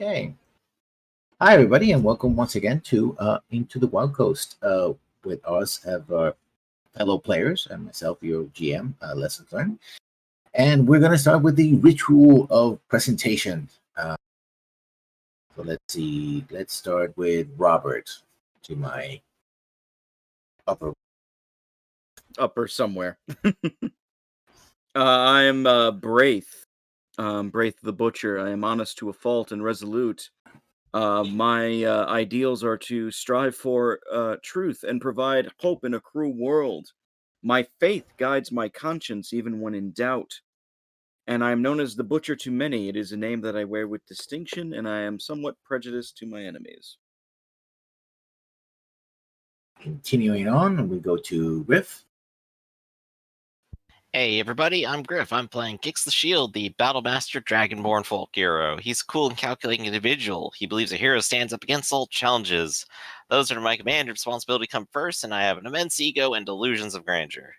Okay. Hi, everybody, and welcome once again to Into the Wild Coast. With us have our fellow players and myself, your GM, Lessons Learned. And we're going to start with the ritual of presentation. So let's see. Let's start with Robert to my upper somewhere. I am Braith. Braith the Butcher. I am honest to a fault and resolute. My ideals are to strive for truth and provide hope in a cruel world. My faith guides my conscience even when in doubt. And I am known as the Butcher to many. It is a name that I wear with distinction, and I am somewhat prejudiced to my enemies. Continuing on, we go to Riff. Hey everybody, I'm Griff. I'm playing Gygax the Shield, the Battlemaster Dragonborn folk hero. He's a cool and calculating individual. He believes a hero stands up against all challenges. Those under my command and responsibility come first, and I have an immense ego and delusions of grandeur.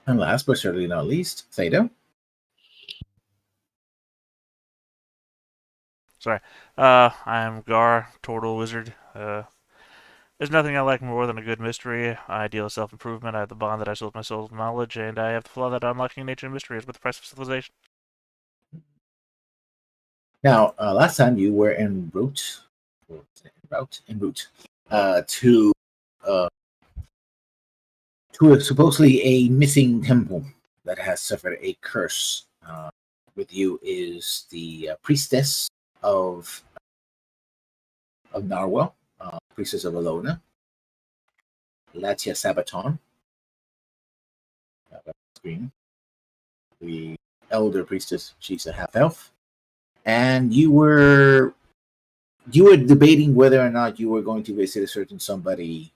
And last but certainly not least, Thado. Sorry. I'm Gar, Turtle Wizard. There's nothing I like more than a good mystery. I deal with self-improvement. I have the bond that I sold my soul of knowledge, and I have the flaw that unlocking nature and mystery is with the price of civilization. Now, last time you were en route to supposedly a missing temple that has suffered a curse. With you is the priestess of Narwhal, priestess of Alona, Latia Sabaton, screen, the elder priestess. She's a half elf, and you were debating whether or not you were going to visit a certain somebody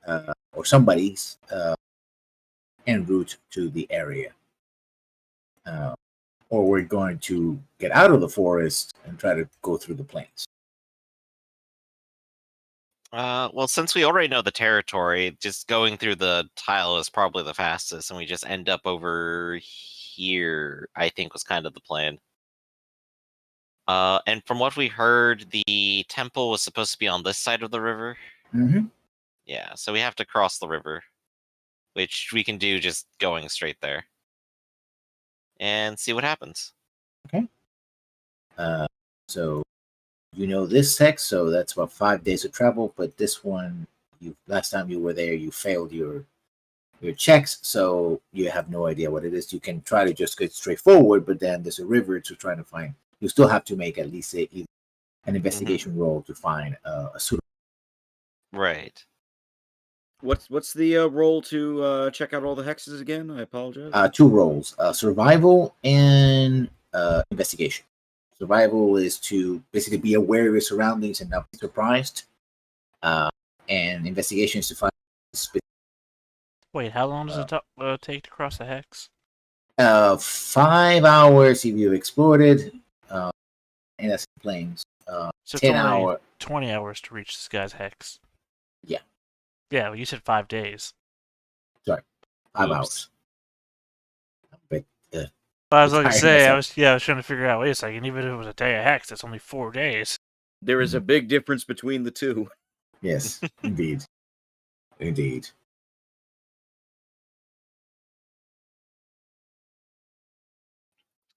or somebody's en route to the area, or we're going to get out of the forest and try to go through the plains. Well, since we already know the territory, just going through the tile is probably the fastest, and we just end up over here, I think was kind of the plan. And from what we heard, the temple was supposed to be on this side of the river. Mm-hmm. Yeah, so we have to cross the river, which we can do just going straight there. And see what happens. Okay. So you know this text, so that's about 5 days of travel. But this one, last time you were there, you failed your checks, so you have no idea what it is. You can try to just get straight forward, but then there's a river to try to find. You still have to make at least an investigation roll to find a suitable. Right. What's the roll to check out all the hexes again? I apologize. 2 rolls: survival and investigation. Survival is to basically be aware of your surroundings and not be surprised. And investigation is to find. Wait, how long does it take to cross the hex? 5 hours if you've explored it. And that's the plains. So 10 it's only hours. 20 hours to reach this guy's hex. Yeah. Yeah, well, you said 5 days. Sorry, 5 Oops. hours. But I was going to say, I myself. was trying to figure out. Wait a second, even if it was a day of hex, it's only 4 days. There is a big difference between the two. Yes, indeed.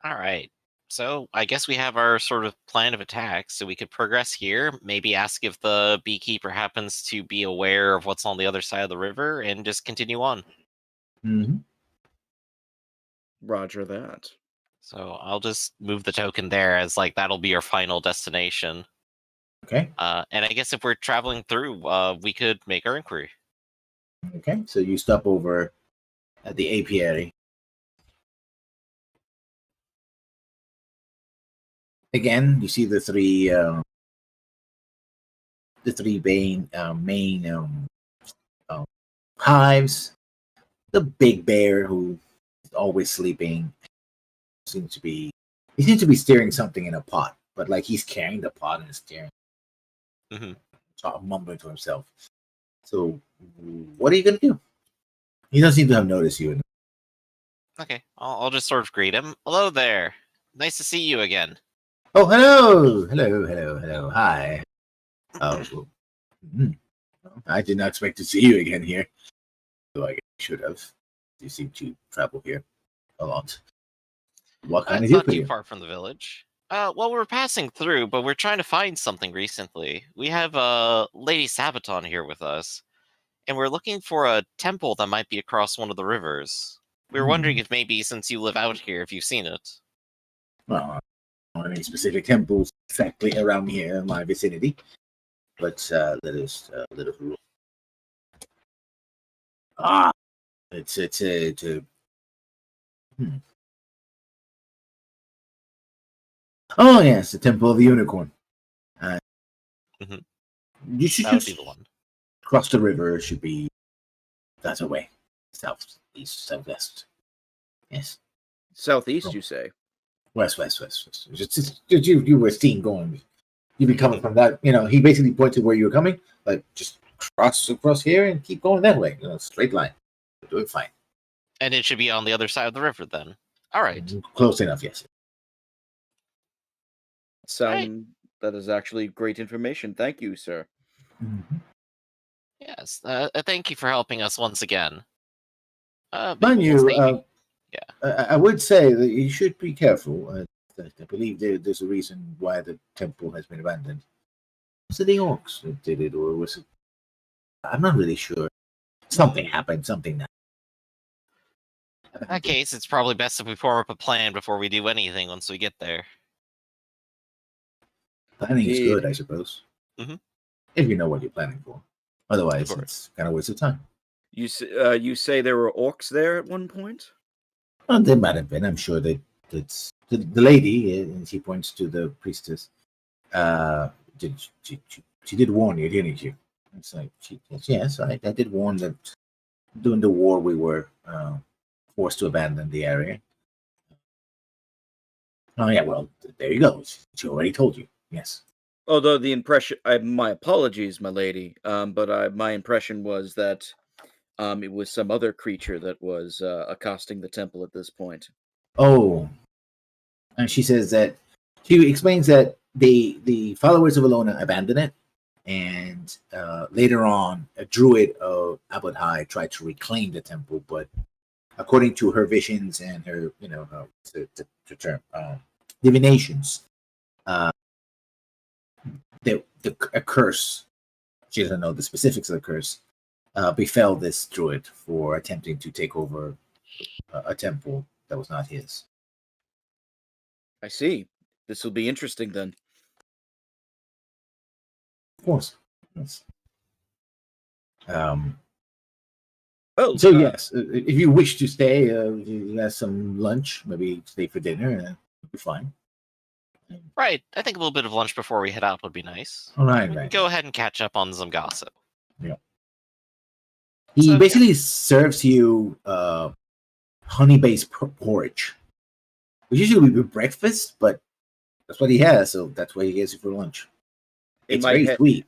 All right. So I guess we have our sort of plan of attack, so we could progress here, maybe ask if the beekeeper happens to be aware of what's on the other side of the river, and just continue on. Mm-hmm. Roger that. So I'll just move the token there as like that'll be our final destination. Okay. And I guess if we're traveling through, we could make our inquiry. Okay. So you stop over at the apiary. Again, you see the three main hives. The big bear who is always sleeping seems to be stirring something in a pot, but like he's carrying the pot and stirring. Mm-hmm. So mumbling to himself. So what are you gonna do? He doesn't seem to have noticed you. Okay, I'll just sort of greet him. Hello there. Nice to see you again. Oh, hello. Hi. Hmm. I did not expect to see you again here. Though I should have. You seem to travel here a lot. What can I It's do not for too you? far from the village. Well, we're passing through, but we're trying to find something recently. We have Lady Sabaton here with us, and we're looking for a temple that might be across one of the rivers. We were wondering if maybe, since you live out here, if you've seen it. Well, I don't have any specific temples exactly around here in my vicinity, but let us rule. Ah, it's a Oh yes, the Temple of the Unicorn. Mhm. You should That would be just the one. cross the river. It should be that way, south, east, southwest. Yes, Southeast, Oh. you say? west. Just you were seeing going. You'd be coming from that. He basically pointed where you were coming. Like just cross across here and keep going that way. Straight line. You're doing fine. And it should be on the other side of the river then. All right. Close enough. Yes. That is actually great information. Thank you, sir. Mm-hmm. Yes. Thank you for helping us once again. Mind you, Yeah. I would say that you should be careful. I believe there's a reason why the temple has been abandoned. Was it the Orcs that did it, or was it? I'm not really sure. Something happened. Something. In that case, it's probably best if we form up a plan before we do anything once we get there. Planning is Indeed. good, I suppose. Mhm. If you know what you're planning for. Otherwise, Of course. it's kind of waste of time. You say there were orcs there at one point? Well, there might have been. I'm sure that it's the lady, and she points to the priestess. Did she did warn you, didn't she? It's like yes, I did warn that during the war we were forced to abandon the area. Oh yeah, well there you go. She already told you. Yes. Although my apologies, my lady, but my impression was that it was some other creature that was accosting the temple at this point. Oh, and she says that she explains that the followers of Alona abandoned it, and later on, a druid of Abbot High tried to reclaim the temple, but according to her visions and her, the term divinations, a curse. She doesn't know the specifics of the curse. Befell this druid for attempting to take over a temple that was not his. I see. This will be interesting then. Of course. Yes. So yes, if you wish to stay, you have some lunch, maybe stay for dinner, and it'll be fine. Right. I think a little bit of lunch before we head out would be nice. All right, We can right. go ahead and catch up on some gossip. Yeah. He basically serves you honey-based porridge, which usually would be breakfast, but that's what he has, so that's what he gets you for lunch. It's very sweet.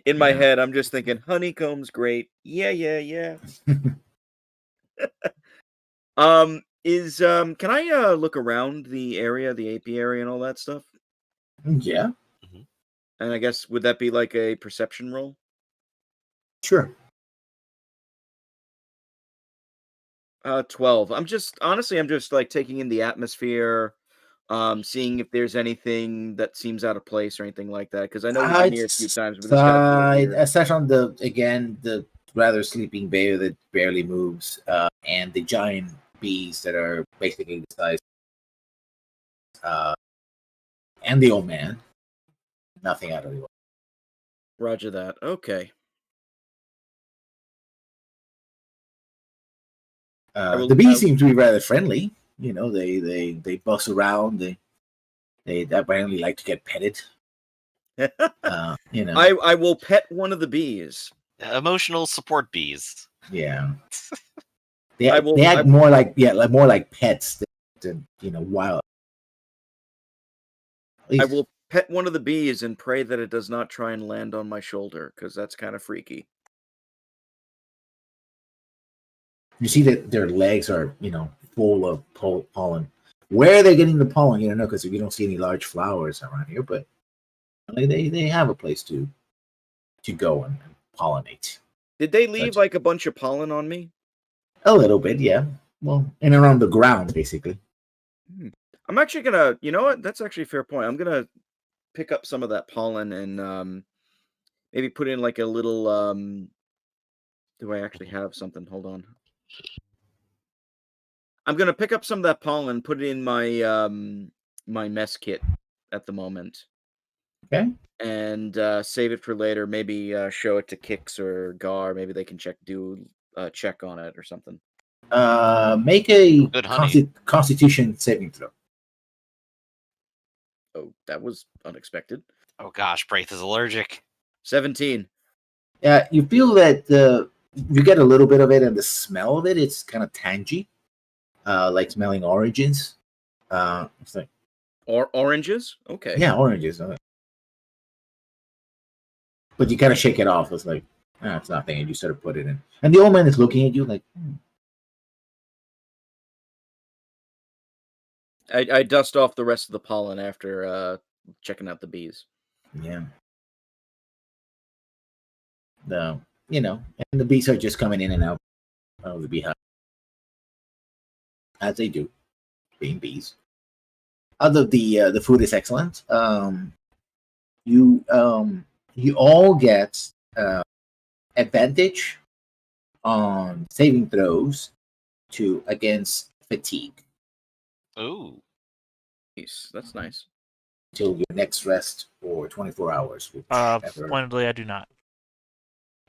In my head, I'm just thinking honeycomb's great. Yeah. Can I look around the area, the AP area, and all that stuff? Yeah. Mm-hmm. And I guess would that be like a perception roll? Sure. 12. I'm just like taking in the atmosphere, seeing if there's anything that seems out of place or anything like that. Because I know we've been here a few times, but this got aside from the rather sleeping bear that barely moves, and the giant bees that are basically the size, and the old man, nothing out of the way. Roger that. Okay. The bees seem to be rather friendly. They buzz around. They apparently like to get petted. I will pet one of the bees. Emotional support bees. Yeah. They act more like pets than wild. I will pet one of the bees and pray that it does not try and land on my shoulder, because that's kind of freaky. You see that their legs are, full of pollen. Where they're getting the pollen, you don't know, because you don't see any large flowers around here. But they have a place to go and pollinate. Did they leave like a bunch of pollen on me? A little bit, yeah. Well, and around the ground, basically. I'm actually gonna, you know what? That's actually a fair point. I'm gonna pick up some of that pollen and maybe put in like a little. Do I actually have something? Hold on. I'm gonna pick up some of that pollen, put it in my my mess kit at the moment. Okay. And save it for later. Maybe show it to Kix or Gar. Maybe they can check on it or something. Make a Good honey. Constitution saving throw. Oh, that was unexpected. Oh gosh, Braith is allergic. 17. Yeah, you feel that you get a little bit of it, and the smell of it, it's kind of tangy, like smelling oranges. It's like oranges? Okay. Yeah, oranges. But you kind of shake it off. It's like, it's nothing, and you sort of put it in. And the old man is looking at you like, I dust off the rest of the pollen after checking out the bees. Yeah. And the bees are just coming in and out of the beehive, as they do, being bees. Although the food is excellent, you all get advantage on saving throws against fatigue. Ooh. Nice. That's nice. Until your next rest for 24 hours. Pointedly, I do not.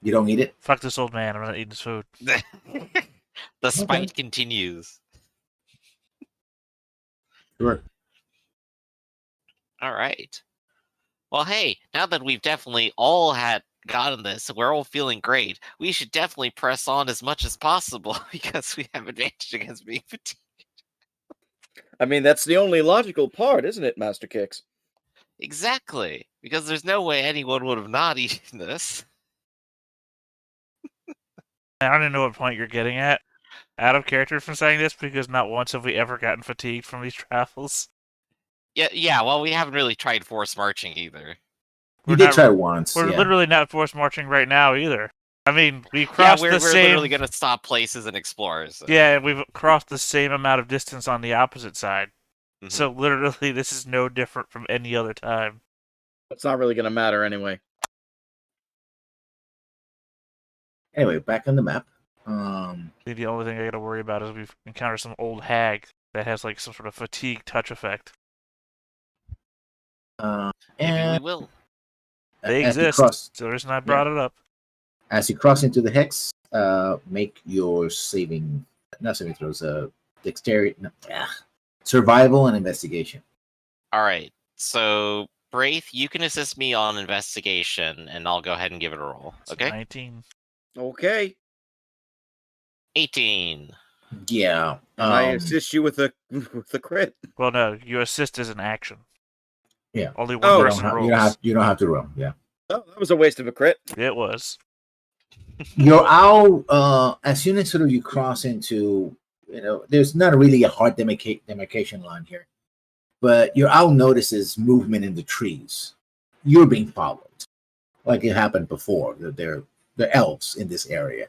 You don't need it? Fuck this old man. I'm not eating his food. The spite continues. Sure. All right. Well, hey, now that we've definitely all gotten this, we're all feeling great. We should definitely press on as much as possible because we have advantage against being fatigued. I mean, that's the only logical part, isn't it, Master Kix? Exactly, because there's no way anyone would have not eaten this. I don't even know what point you're getting at. Out of character from saying this, because not once have we ever gotten fatigued from these travels. Yeah. Well, we haven't really tried force marching either. You did try once. We're literally not force marching right now either. I mean, we crossed we're the same. We're literally gonna stop places and explore. So. Yeah, we've crossed the same amount of distance on the opposite side. Mm-hmm. So literally, this is no different from any other time. It's not really gonna matter anyway. Anyway, back on the map. The only thing I gotta worry about is we've encountered some old hag that has like some sort of fatigue touch effect. Maybe we will. They exist. That's the reason I brought it up. As you cross into the hex, make your not saving throws, dexterity, survival and investigation. All right. So, Braith, you can assist me on investigation, and I'll go ahead and give it a roll. Okay. 19. Okay. 18. Yeah. And I assist you with a crit. Well, no, you assist as an action. Yeah. Only one person rolls. You don't have to roll. Yeah. Oh, that was a waste of a crit. It was. Your owl, as soon as sort of you cross into, there's not really a hard demarcation line here, but your owl notices movement in the trees. You're being followed, like it happened before. They're elves in this area,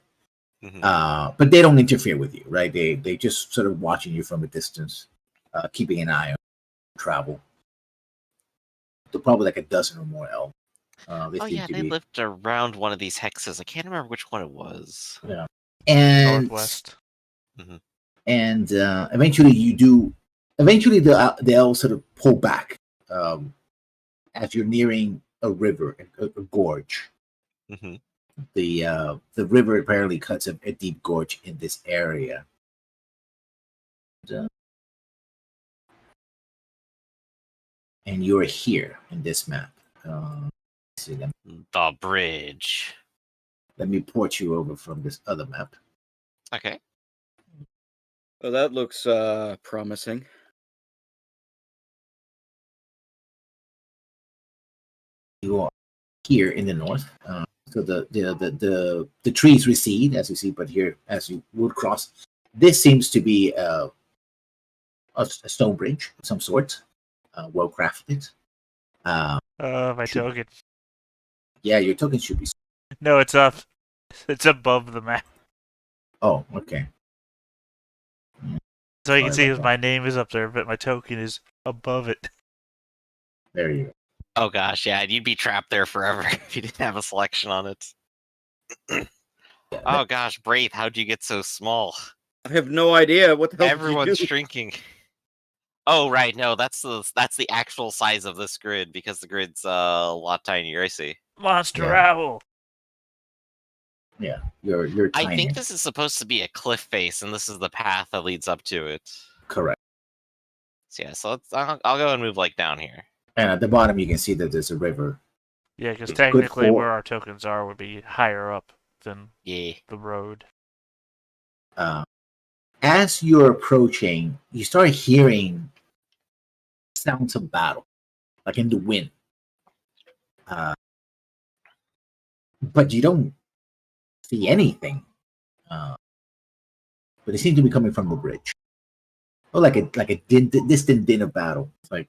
but they don't interfere with you, right? They just sort of watching you from a distance, keeping an eye on travel. They're probably like a dozen or more elves. They lived around one of these hexes. I can't remember which one it was. Yeah, and Northwest. And eventually the elves sort of pull back as you're nearing a river, a gorge. The river apparently cuts a deep gorge in this area. And you're here in this map. The bridge. Let me port you over from this other map. Okay. Well, that looks promising. You are here in the north. So the trees recede, as you see, but here, as you would cross, this seems to be a a stone bridge of some sort, well crafted. My token. Yeah, your token should be. No, it's up. It's above the map. Oh, okay. So you can Sorry see about my name is up there, but my token is above it. There you go. Oh gosh, yeah, you'd be trapped there forever if you didn't have a selection on it. Yeah, Oh gosh, Braith, how'd you get so small? I have no idea what the hell Everyone's did you do? shrinking. Oh right, no, that's the actual size of this grid because the grid's a lot tinier. I see. Monster Yeah. owl. Yeah, you're I tiny. think this is supposed to be a cliff face, and this is the path that leads up to it. Correct. So yeah, so I'll go and move like down here. And at the bottom, you can see that there's a river. Yeah, because Good technically for- where our tokens are would be higher up than Yeah. the road. As you're approaching, you start hearing sounds of battle, like in the wind. But you don't see anything. But they seem to be coming from the bridge. Or like a distant din of battle. It's like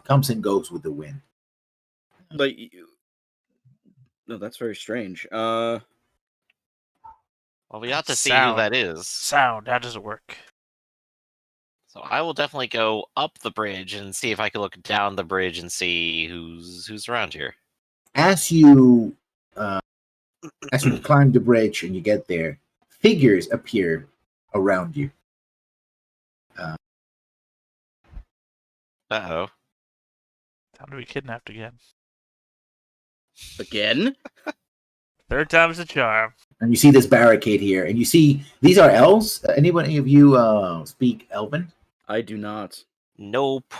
comes and goes with the wind. Like, no, that's very strange. Well, we ought to see who Sound. that is. Sound. How does it work? So I will definitely go up the bridge and see if I can look down the bridge and see who's around here. As you climb the bridge and you get there, figures appear around you. Uh-oh. Time to be kidnapped again. Again? Third time's the charm. And you see this barricade here, and you see these are elves. Any of you speak Elven? I do not. Nope.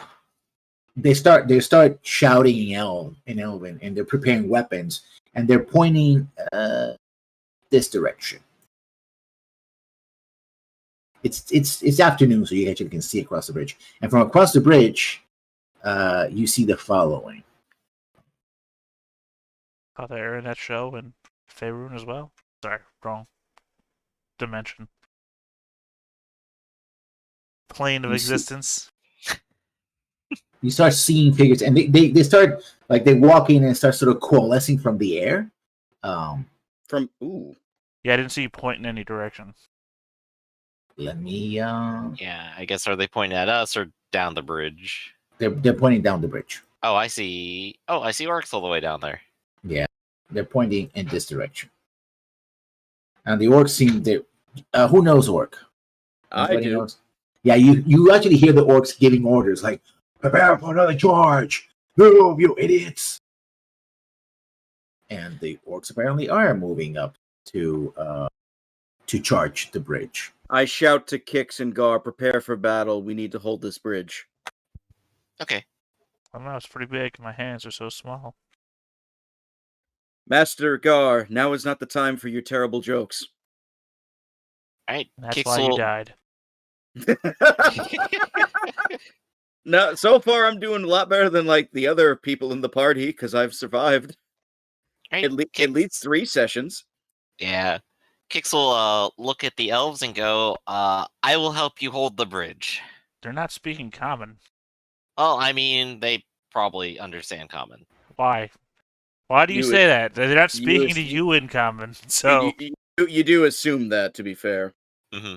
They start shouting in Elven, and they're preparing weapons, and they're pointing this direction. It's afternoon, so you actually can see across the bridge. And from across the bridge, you see the following. Oh, they're in that show and Faerun as well. Sorry, wrong dimension. Plane of You see- existence. You start seeing figures, and they start like they walk in and start sort of coalescing from the air. From ooh. Yeah, I didn't see you point in any direction. Let me. Yeah, I guess are they pointing at us or down the bridge? They're pointing down the bridge. Oh, I see. Oh, I see orcs all the way down there. Yeah, they're pointing in this direction. And the orcs seem to. Who knows orc? I Anybody do. knows? Yeah, you actually hear the orcs giving orders like, "Prepare for another charge! Move, you idiots!" And the orcs apparently are moving up to charge the bridge. I shout to Kix and Gar, prepare for battle. We need to hold this bridge. Okay. I don't know, it's pretty big. My hands are so small. Master Gar, now is not the time for your terrible jokes. All right. And that's Kix why you will- died. No, so far I'm doing a lot better than like the other people in the party because I've survived Right, at least 3 sessions. Yeah. Kix will look at the elves and go, I will help you hold the bridge. They're not speaking common. Well, I mean, they probably understand common. Why? Why do you You- say that? They're not you speaking as- to you in common. So You do assume that, to be fair. Mm-hmm.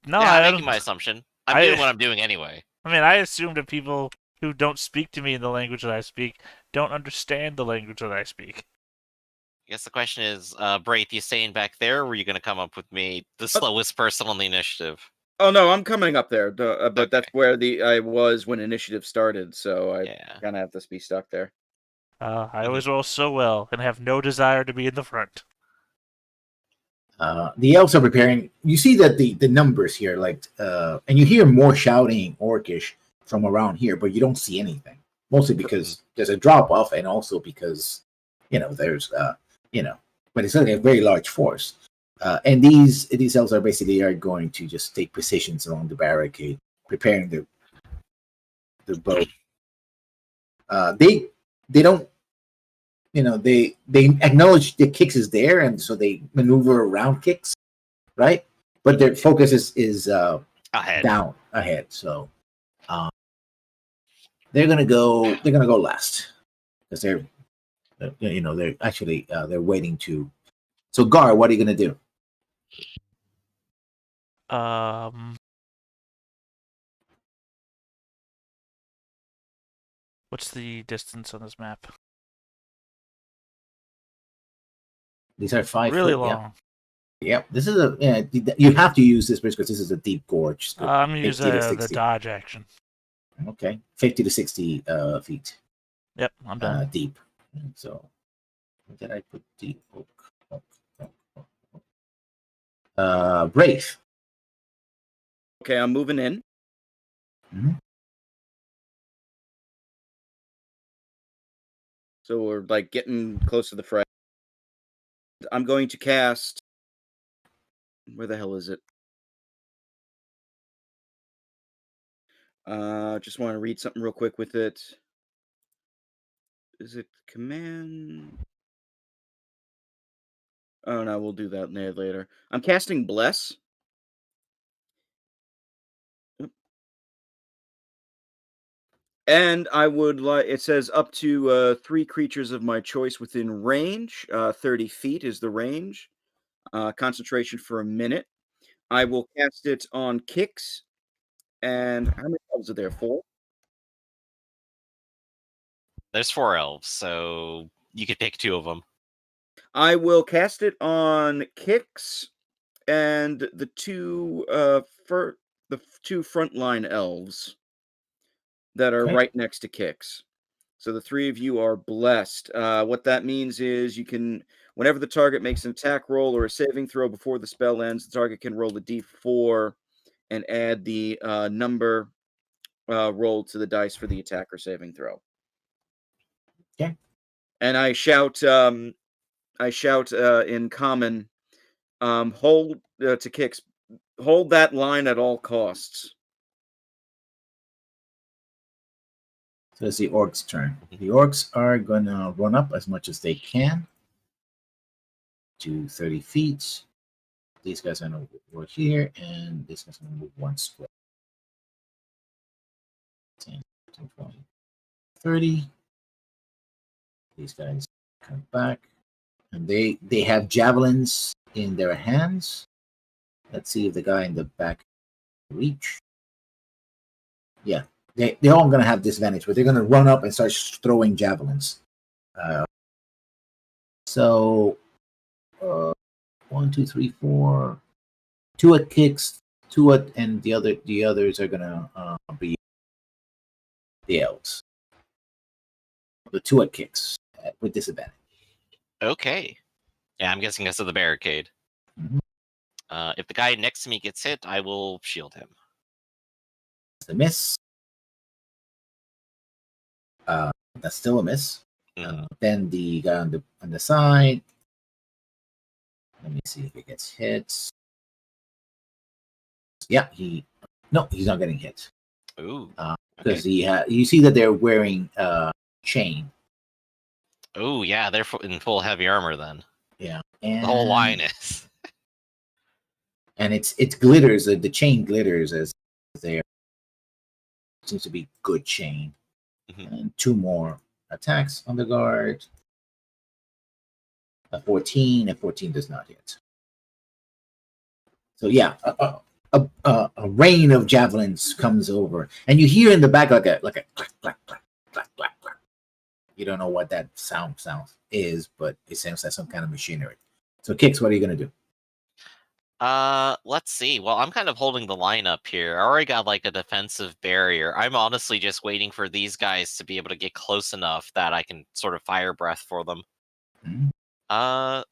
no, Yeah, I I'm don't. making my assumption. I'm I- doing what I'm doing anyway. I mean, I assume that people who don't speak to me in the language that I speak don't understand the language that I speak. I guess the question is, Braith, you staying back there, or were you going to come up with me, the slowest person on the initiative? Oh no, I'm coming up there, but Okay. that's where I was when initiative started, so I Yeah. kind of have to be stuck there. I always roll so well and have no desire to be in the front. The elves are preparing. You see that the numbers here, like, and you hear more shouting Orcish from around here, but you don't see anything. Mostly because there's a drop off, and also because there's but it's like a very large force. And these elves are basically going to just take positions along the barricade, preparing the boat. They don't. They acknowledge the Kix is there, and so they maneuver around Kix, right? But their focus is Ahead. down ahead. So They're gonna go. They're gonna go last because they're actually they're waiting to. So Gar, what are you gonna do? What's the distance on this map? These are 5 Really foot. long. Yep. This is you have to use this bridge because this is a deep gorge. So I'm gonna use 50 to the 60. dodge action. Okay, 50 to 60 feet. Yep, I'm done. Deep. So, where did I put deep? Brave. Okay, I'm moving in. Mhm. So we're like getting close to the fray. I'm going to cast. Where the hell is it? Just want to read something real quick with it. Is it command? Oh no, we'll do that later. I'm casting Bless. And I would like, it says up to 3 creatures of my choice within range. 30 feet is the range. Concentration for a minute. I will cast it on Kicks. And how many elves are there? 4? There's 4 elves, so you could pick 2 of them. I will cast it on Kicks and the 2 frontline elves that are Okay. right next to Kicks. So the 3 of you are blessed. What that means is you can, whenever the target makes an attack roll or a saving throw before the spell ends, the target can roll a d4 and add the number rolled to the dice for the attack or saving throw. Okay. And I shout in common, hold to Kicks, hold that line at all costs. So it's the orcs' turn. The orcs are gonna run up as much as they can to 30 feet. These guys are gonna go here, and this guy's gonna move 1 square. 10, 15, 20, 30. These guys come back, and they have javelins in their hands. Let's see if the guy in the back reach. Yeah, they're all gonna have disadvantage, but they're gonna run up and start throwing javelins. So 1, 2, 3, 4. 2 at Kicks, 2 at, and the others are gonna be the elves. The 2 at Kicks with disadvantage. Okay. Yeah, I'm guessing that's of the barricade. Mhm. If the guy next to me gets hit, I will shield him. The miss. That's still a miss. Then the guy on the side. Let me see if he gets hit. Yeah, he's not getting hit. Ooh. Because you see that they're wearing chain. Oh yeah, they're in full heavy armor then. Yeah, The whole line is. And it glitters. The chain glitters as there seems to be good chain. Mm-hmm. And 2 more attacks on the guard. A 14. A 14 does not hit. So yeah, a rain of javelins comes over, and you hear in the back like a clack, clack, clack, clack, clack, clack. You don't know what that sound is, but it sounds like some kind of machinery. So Kicks, what are you gonna do? Let's see. Well, I'm kind of holding the line up here. I already got like a defensive barrier. I'm honestly just waiting for these guys to be able to get close enough that I can sort of fire breath for them. Mm-hmm.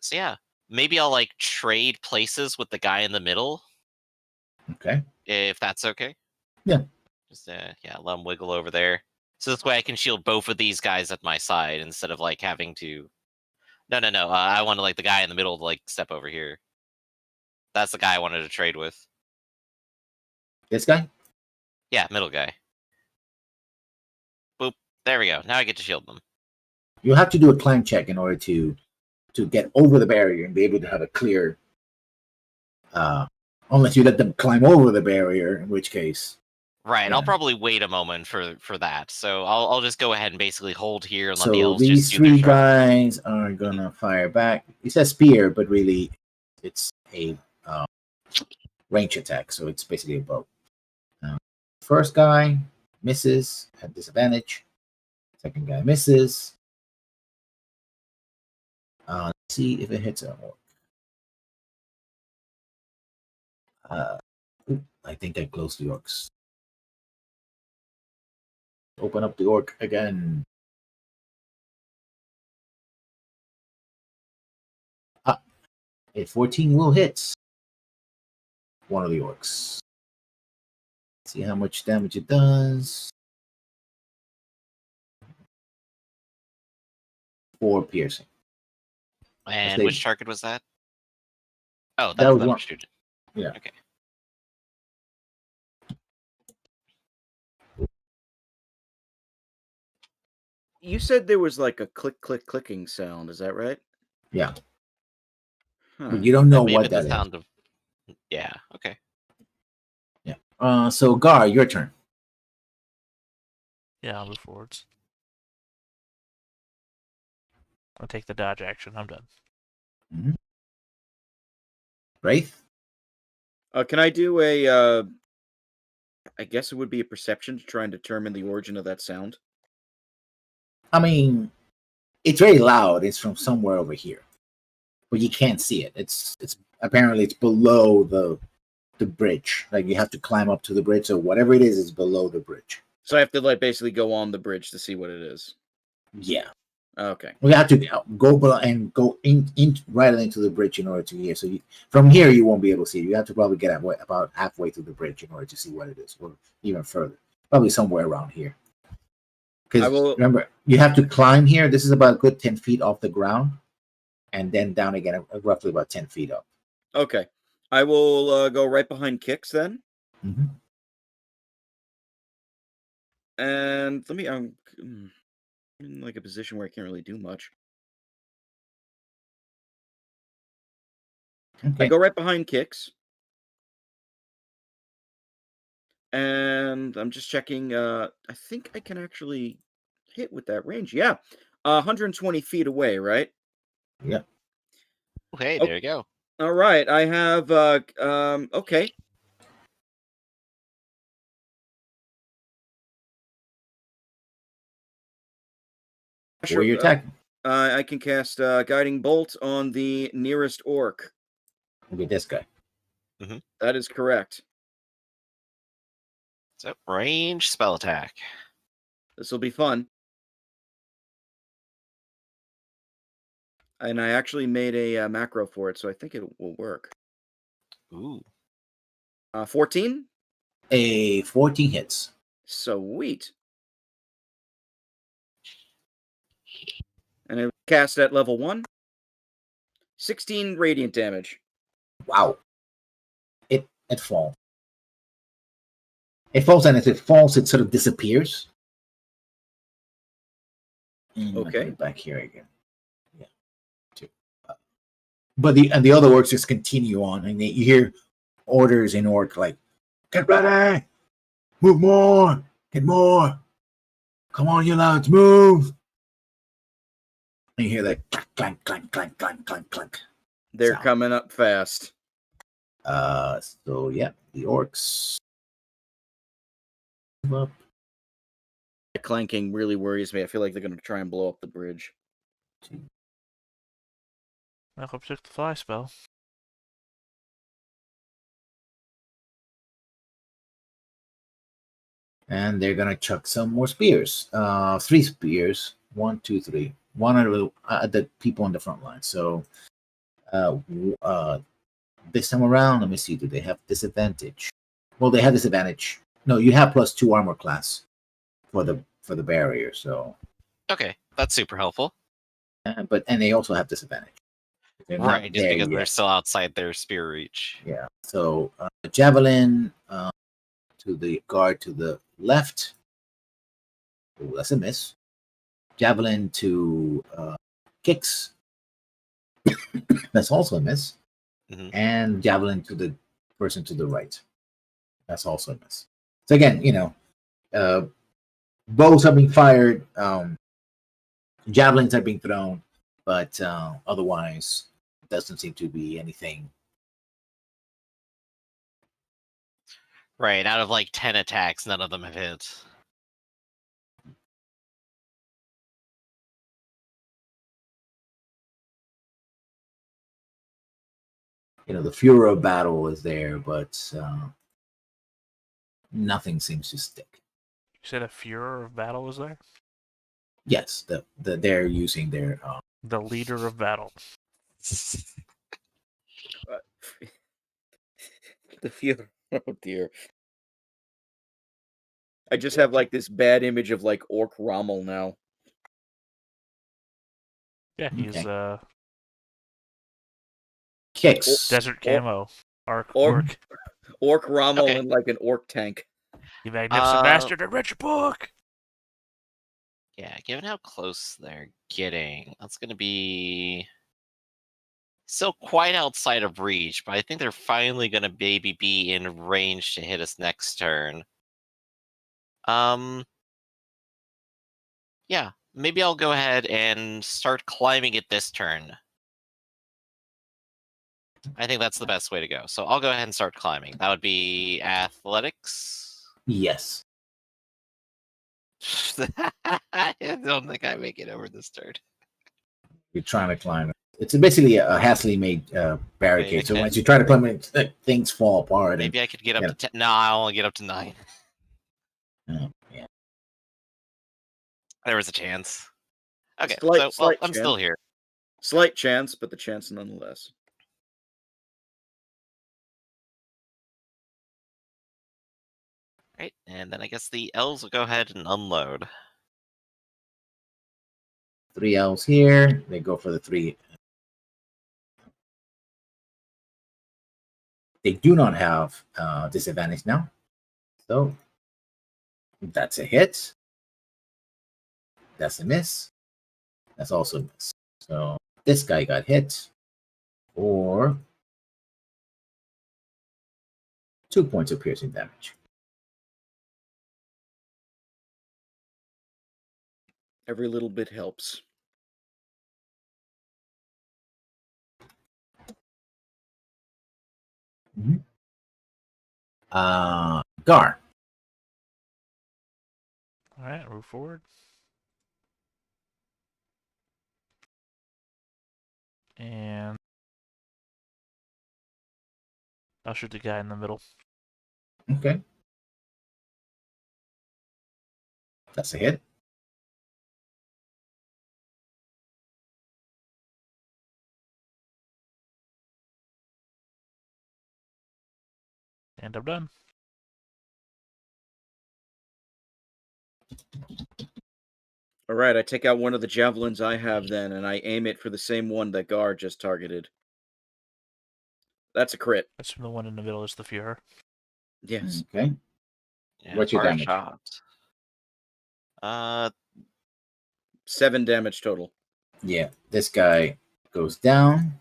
So yeah, maybe I'll like trade places with the guy in the middle. Okay. If that's okay. Yeah. Just yeah, let him wiggle over there. So this way I can shield both of these guys at my side instead of like having to. No. I want to like the guy in the middle to like step over here. That's the guy I wanted to trade with. This guy? Yeah, middle guy. Boop. There we go. Now I get to shield them. You'll have to do a climb check in order to get over the barrier and be able to have a clear. Unless you let them climb over the barrier, in which case. Right, Yeah. I'll probably wait a moment for that. So I'll just go ahead and basically hold here and let the So elves these just do their three job. guys are gonna fire back. It says spear, but really it's a range attack, so it's basically a bow. First guy misses at disadvantage. Second guy misses. Let's see if it hits a orc. I think I closed the orcs. Open up the orc again. A 14 will hit one of the orcs. See how much damage it does. 4 piercing. And which target was that? Oh, That that's was the one. student. Yeah. Okay. You said there was like a clicking sound. Is that right? Yeah. Huh. But you don't know That may what have been that the is. sound of. Yeah. Okay. Yeah. So Gar, your turn. Yeah, I'll move forwards. I'll take the dodge action. I'm done. Mm-hmm. Wraith? Can I do a? I guess it would be a perception to try and determine the origin of that sound. I mean, it's very loud. It's from somewhere over here, but you can't see it. It's apparently it's below the bridge. Like you have to climb up to the bridge. So whatever it is below the bridge. So I have to like basically go on the bridge to see what it is. Yeah. Okay. We have to go and go in right into the bridge in order to hear. So from here you won't be able to see it. You have to probably get about halfway through the bridge in order to see what it is, or even further. Probably somewhere around here. Because remember, you have to climb here. This is about a good 10 feet off the ground, and then down again, roughly about 10 feet up. Okay. I will go right behind Kix then. Mm-hmm. And let me. I'm in like a position where I can't really do much. Okay. I go right behind Kix. And I'm just checking. I think I can actually hit with that range. Yeah. 120 feet away, right? Yeah. Hey, there you go. All right. I have okay. Where you're attacking? I can cast Guiding Bolt on the nearest orc. Okay, this guy. Mm-hmm. That is correct. So range spell attack. This will be fun. And I actually made a macro for it, so I think it will work. Ooh. 14? A 14 hits. Sweet. And I cast at level 1. 16 radiant damage. Wow. It falls. It falls, and as it falls, it sort of disappears. And I put Okay. it back here again. Yeah. But the other orcs just continue on, and you hear orders in orc like, "Get ready, move more, get more, come on, you lads, move." And you hear that clank, clank, clank, clank, clank, clank. They're sound. coming up fast. So yeah, the orcs move up. The clanking really worries me. I feel like they're going to try and blow up the bridge. I hope took the fly spell. And they're gonna chuck some more spears. 3 spears. 1, 2, 3. One of the people on the front line. So this time around, let me see. Do they have disadvantage? Well, they have disadvantage. No, you have +2 armor class for the barrier. So Okay, that's super helpful. and they also have disadvantage. They're Right, not just there because they're yet. still outside their spear reach. Yeah. So javelin to the guard to the left. Oh, that's a miss. Javelin to Kix. That's also a miss. Mhm. And javelin to the person to the right. That's also a miss. So again, bows are being fired, javelins are being thrown, but otherwise, doesn't seem to be anything. Right, out of like 10 attacks, none of them have hit. The furor of battle is there, but nothing seems to stick. You said a furor of battle was there? Yes, they're using their The leader of battle. The fear. Oh dear. I just have like this bad image of like Orc Rommel now. Yeah, he's kicks. desert camo. Orc. Orc Rommel Okay. in like an orc tank. You magnificent bastard and rich book! Yeah, given how close they're getting, that's going to be still quite outside of reach, but I think they're finally going to maybe be in range to hit us next turn. Yeah, maybe I'll go ahead and start climbing it this turn. I think that's the best way to go. So I'll go ahead and start climbing. That would be athletics. Yes. I don't think I make it over this turn. You're trying to climb it. It's basically a hastily made barricade. Wait, So okay. once you try to climb it, things fall apart. Maybe I could get up to 10. No, I only get up to 9. Yeah. There was a chance. Okay, Slight I'm still here. Slight chance, but the chance nonetheless. Right, and then I guess the elves will go ahead and unload. 3 elves here. They go for the 3. They do not have disadvantage now. So that's a hit. That's a miss. That's also a miss. So this guy got hit for 2 points of piercing damage. Every little bit helps. Mm-hmm. Gar. Alright, move forward. And I'll shoot the guy in the middle. Okay. That's a hit. And I'm done. All right, I take out one of the javelins I have then, and I aim it for the same one that Gar just targeted. That's a crit. That's the one in the middle is the Fuhrer. Yes. Okay. Yeah, What's your hard damage? Shot. 7 damage total. Yeah, this guy goes down.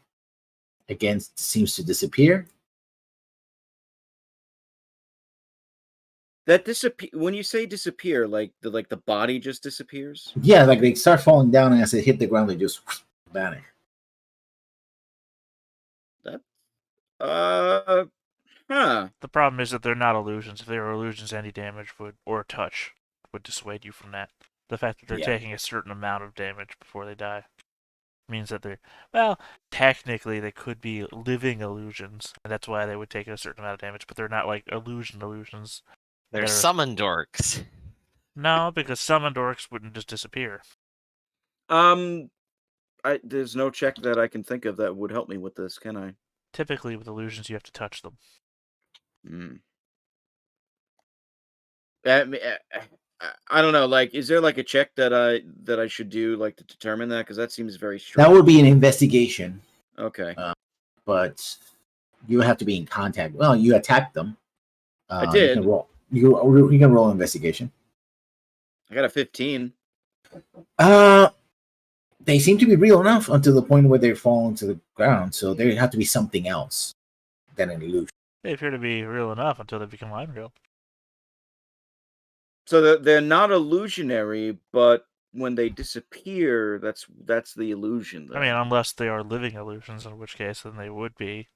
Again, seems to disappear. That disappear when you say disappear, like the body just disappears. Yeah, like they start falling down, and as they hit the ground, they just vanish. That huh. The problem is that they're not illusions. If they were illusions, any damage or touch would dissuade you from that. The fact that they're taking a certain amount of damage before they die means that technically they could be living illusions, and that's why they would take a certain amount of damage, but they're not like illusions. They're summoned orcs. No, because summoned orcs wouldn't just disappear. There's no check that I can think of that would help me with this, can I? Typically, with illusions, you have to touch them. I don't know. Like, is there like a check that I should do like to determine that? Because that seems very strange. That would be an investigation. Okay. But you have to be in contact. Well, you attacked them. I did. You can roll. You can roll investigation. I got a 15. They seem to be real enough until the point where they fall into the ground. So there have to be something else than an illusion. They appear to be real enough until they become unreal. So they're not illusionary, but when they disappear, that's the illusion. Though. I mean, unless they are living illusions, in which case then they would be.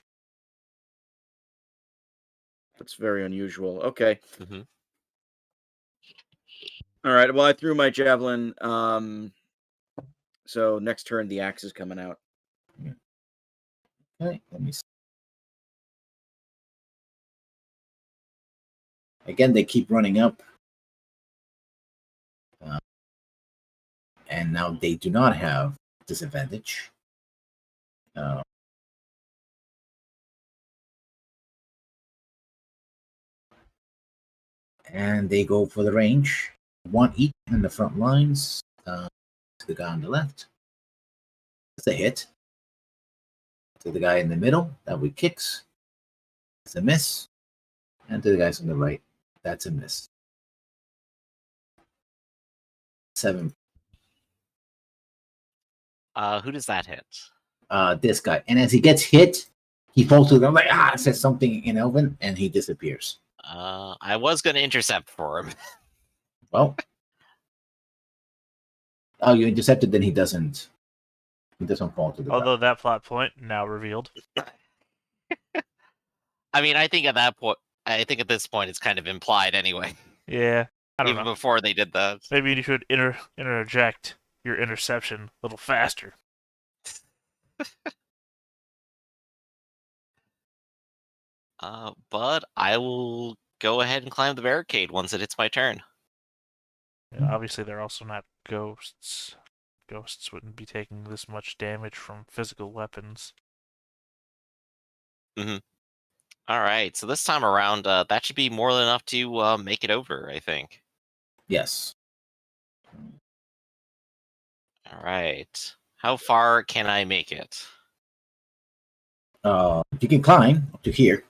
That's very unusual. Okay. Mhm. All right. Well, I threw my javelin. So next turn, the axe is coming out. Okay, let me see. Again, they keep running up. And now they do not have disadvantage. And they go for the range. One each in the front lines. To the guy on the left. That's a hit. To the guy in the middle, that would kicks. That's a miss. And to the guys on the right, that's a miss. 7. Who does that hit? This guy. And as he gets hit, he falls to the ground like, says something in Elven, and he disappears. I was going to intercept for him. Well, you intercepted, then he doesn't fall to the Although ground. that plot point now revealed. I mean, I think at this point it's kind of implied anyway. Yeah, I don't Even know. before they did that. Maybe you should interject your interception a little faster. But I will go ahead and climb the barricade once it hits my turn. Yeah, obviously, they're also not ghosts. Ghosts wouldn't be taking this much damage from physical weapons. Mm-hmm. All right, so this time around, that should be more than enough to make it over, I think. Yes. All right. How far can I make it? You can climb up to here.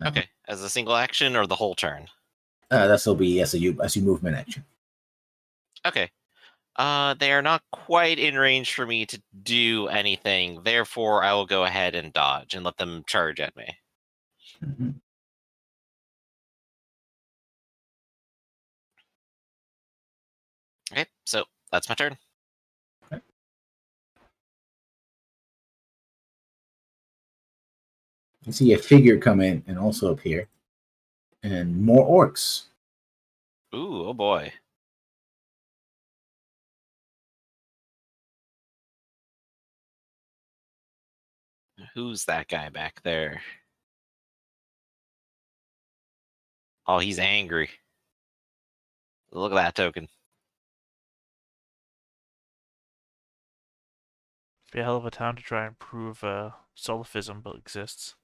Okay, as a single action or the whole turn? That'll be as you movement action. Okay. They are not quite in range for me to do anything. Therefore, I will go ahead and dodge and let them charge at me. Mm-hmm. Okay, so that's my turn. Okay. You see a figure come in and also appear, and more orcs. Ooh, oh boy. Who's that guy back there? Oh, he's angry. Look at that token. Be a hell of a time to try and prove soliphism exists.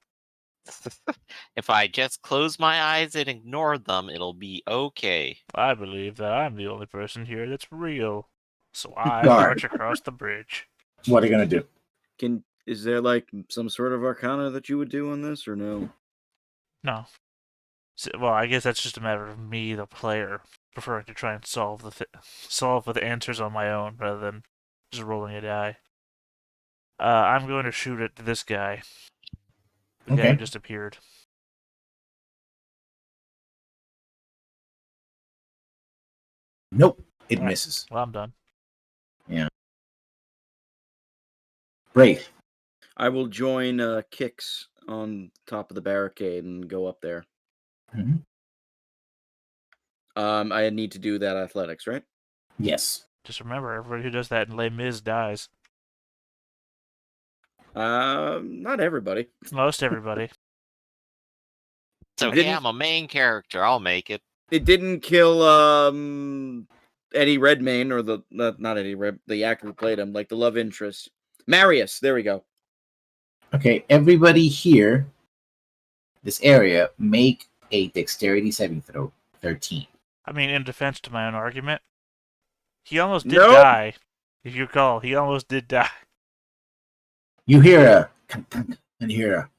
If I just close my eyes and ignore them, it'll be okay. I believe that I'm the only person here that's real. So I Guard. march across the bridge. What are you gonna do? Is there like some sort of arcana that you would do on this, or no? No. Well, I guess that's just a matter of me, the player, preferring to try and solve with answers on my own rather than just rolling a die. I'm going to shoot at this guy. The guy who just appeared. Nope, it All right. misses. Well, I'm done. Yeah. Brave. I will join Kix on top of the barricade and go up there. Mm-hmm. I need to do that athletics, right? Yes. Just remember, everybody who does that in Les Mis dies. Not everybody. Most everybody. It's okay, I'm a main character. I'll make it. It didn't kill Eddie Redmayne, or not Eddie Red, the actor who played him, like the love interest. Marius, there we go. Okay, everybody here, this area, make a dexterity saving throw. 13. I mean, in defense to my own argument, he almost did Nope. die. If you recall, he almost did die. You hear a and you hear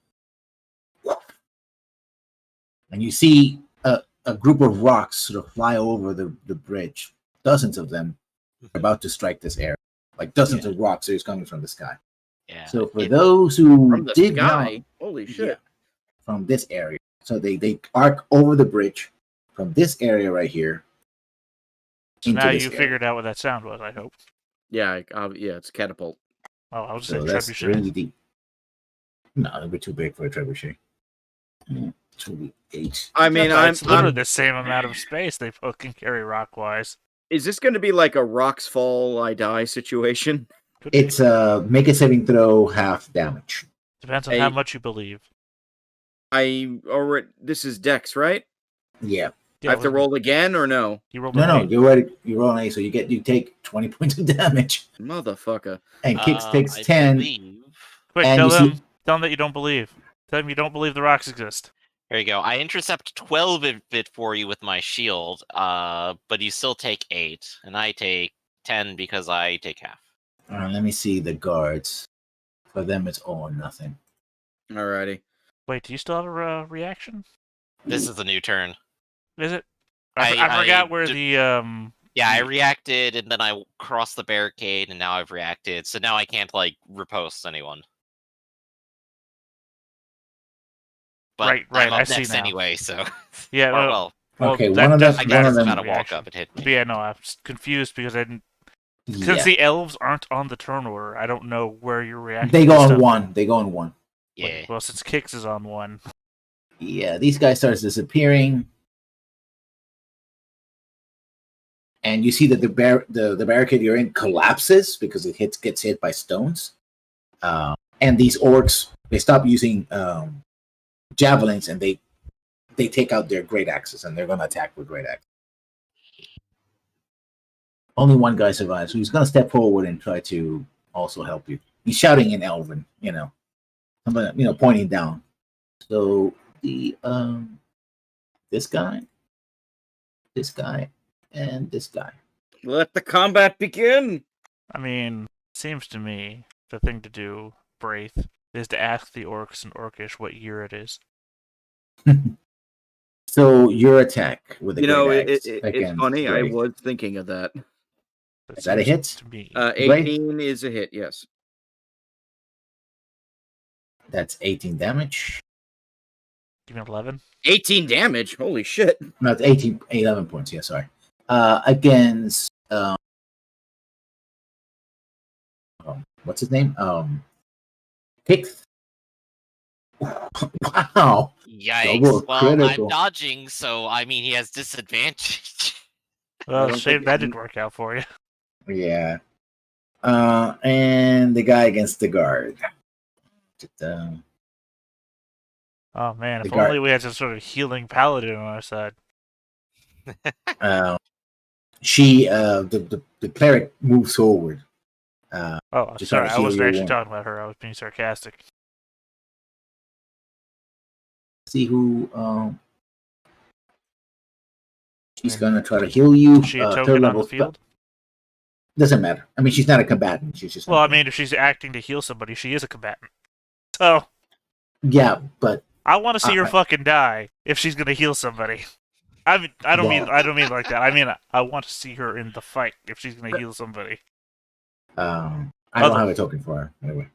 a, and you see a group of rocks sort of fly over the bridge. Dozens of them are about to strike this area. Like dozens of rocks are coming from the sky. Yeah. So for those who From the did sky? not, Holy shit. from this area, so they arc over the bridge from this area right here. So into now this you area. figured out what that sound was, I hope. Yeah, yeah, it's catapult. Oh, I was So saying that's trebuchet. 3D. No, it'll be too big for a trebuchet. 2d8. I mean, It's literally the same amount of space they fucking carry rock-wise. Is this going to be like a rocks fall, I die situation? Could be. It's make a saving throw, half damage. Depends on how much you believe. This is Dex, right? Yeah. I have to roll again or no? You rolled No, an 8. you're ready. You roll an 8, so you take 20 points of damage. Motherfucker. And Kix takes I 10. believe- Quick, And tell you them, see- tell them that you don't believe. Tell them you don't believe the rocks exist. There you go. I intercept 12 of it for you with my shield, but you still take 8, and I take 10 because I take half. Let me see the guards. For them, it's all or nothing. Alrighty. Wait, do you still have a reaction? This is the new turn. Is it? I- I forgot I where d- the Yeah, I reacted, and then I crossed the barricade, and now I've reacted. So now I can't, like, riposte anyone. But Right, I'm up I see next now. anyway, so... Yeah, well, Okay, that one of them. doesn't I One guess of it's them. about to walk reaction. up and hit But me. yeah, no, I'm confused because I didn't. Yeah. Since the elves aren't on the turn order, I don't know where you're reacting. They go to on stuff. one. They go on one. Yeah. Well, since Kix is on one, Yeah, these guys starts disappearing, and you see that the barricade you're in collapses because it gets hit by stones. And these orcs, they stop using javelins, and they take out their great axes, and they're going to attack with great axes. Only one guy survives, so he's going to step forward and try to also help you. He's shouting in Elven, pointing down. So the this guy, and this guy. Let the combat begin. I mean, seems to me the thing to do, Braith, is to ask the orcs in Orcish what year it is. So your attack with the great axe it's against funny. I Braith. was thinking of that. Is that a hit? To me. 18 is a hit. Yes. That's 18 damage. Give me 11. 18 damage. Holy shit. No, it's 11 points. Yeah, sorry. Against what's his name? Kix. Wow. Yikes. Double Well, critical. I'm dodging, so, I mean, he has disadvantage. Well, don't shame think that it- didn't work out for you. Yeah. And the guy against the guard. Oh man, The if guard- only we had some sort of healing paladin on our side. She the cleric moves forward. Oh, Just sorry, trying to I heal wasn't your actually wound. talking about her. I was being sarcastic. See who she's gonna try to heal you. Is she a third token on level the field? Doesn't matter. I mean, she's not a combatant. She's just Well, I mean, if she's acting to heal somebody, she is a combatant. So yeah, but I want to see her I- fucking die if she's gonna heal somebody. I mean, I don't mean like that. I mean, I want to see her in the fight if she's gonna heal somebody. I don't have a token for her anyway.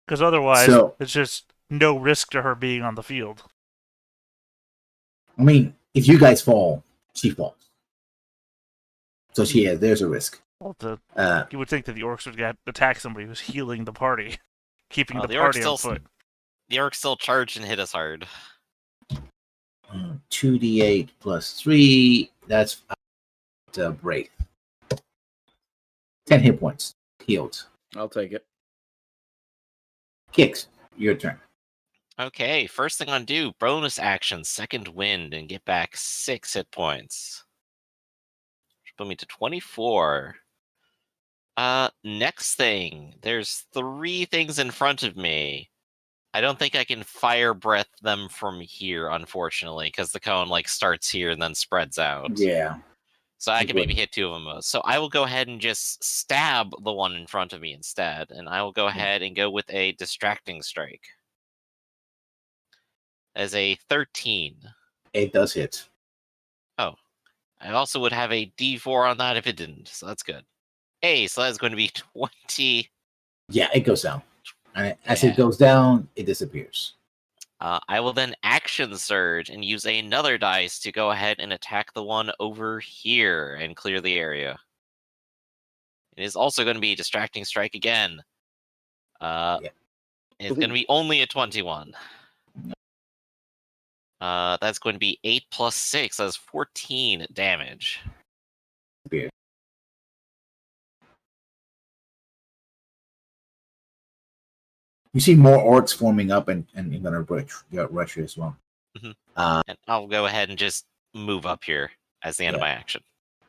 Because otherwise, So- it's just no risk to her being on the field. I mean, if you guys fall, she falls. So there's a risk. Well, You would think that the orcs would attack somebody who's healing the party, keeping the The party orcs on still- foot. The orcs still charge and hit us hard. 2d8 plus 3. That's break. 10 hit points healed. I'll take it. Kix, your turn. Okay, first thing I'm gonna do, bonus action, second wind, and get back 6 hit points. Which put me to 24. Next thing, there's 3 things in front of me. I don't think I can fire breath them from here, unfortunately, because the cone starts here and then spreads out. Yeah. So I You can maybe wouldn't. hit 2 of them. So I will go ahead and just stab the one in front of me instead, and I will go ahead and go with a distracting strike. As a 13. It does hit. I also would have a D4 on that if it didn't, so that's good. Hey, so that's going to be 20. Yeah, it goes down. And as Yeah. it goes down, it disappears. I will then action surge and use another dice to go ahead and attack the one over here and clear the area. It is also going to be distracting strike again. It's going to be only a 21. That's going to be 8 plus 6. That's 14 damage. Weird. You see more orcs forming up, and you're gonna rush you as well. And I'll go ahead and just move up here as the end of my action.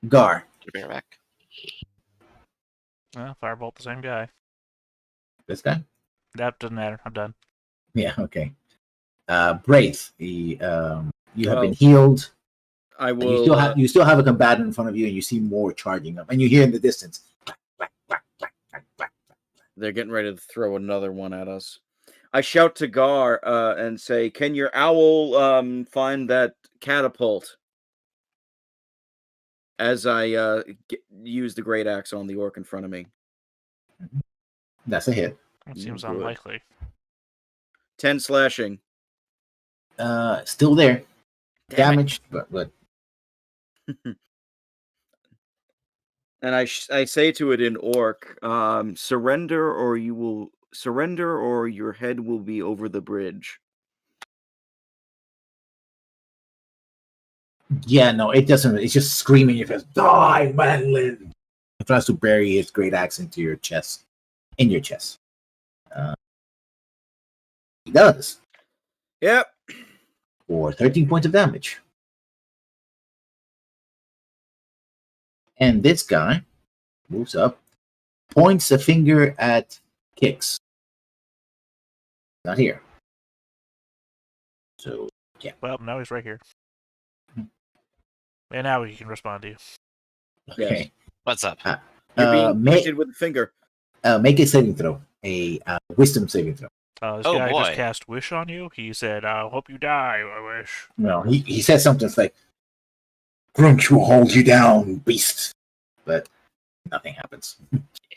Gar. Bear back. Well, Firebolt, the same guy. This guy? That doesn't matter. I'm done. Yeah, okay. Braith, you have been healed. I will. You still have a combatant in front of you, and you see more charging up, and you hear in the distance. They're getting ready to throw another one at us. I shout to Gar and say, "Can your owl find that catapult?" As I use the great axe on the orc in front of me. That's a hit. It seems unlikely. 10 slashing. Still there. Damaged, but. And I say to it in orc, surrender or your head will be over the bridge. Yeah, no, it doesn't. It's just screaming in your face, die, Manlin! It tries to bury his great axe into your chest. In your chest. He does. Yep. For 13 points of damage. And this guy moves up, points a finger at Kix. Not here. So, yeah. Well, now he's right here. And now he can respond to you. Okay. Yes. What's up? You're being pointed with a finger. Make a saving throw. A wisdom saving throw. This guy just cast Wish on you. He said, I hope you die, I wish. No, he said something like, Grunch will hold you down, beast. But nothing happens.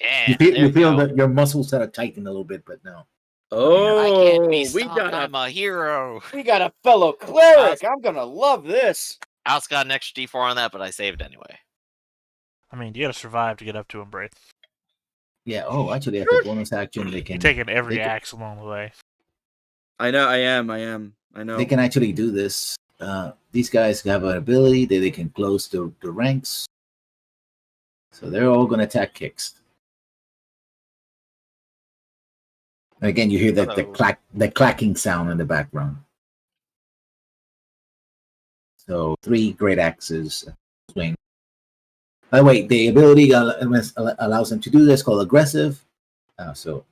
Yeah, you feel that your muscles sort of tighten a little bit, but no. I can't be stopped. I'm a hero. We got a fellow cleric. I'm gonna love this. I also got an extra D4 on that, but I saved anyway. I mean, you gotta survive to get up to him, Braith. Yeah, actually, as a bonus action, they can... You're taking every axe along the way. I know, I am. I know. They can actually do this. These guys have an ability that they can close the ranks. So they're all going to attack Kix. Again, you hear the clacking sound in the background. So 3 great axes swing. By the way, the ability allows them to do this, called aggressive. So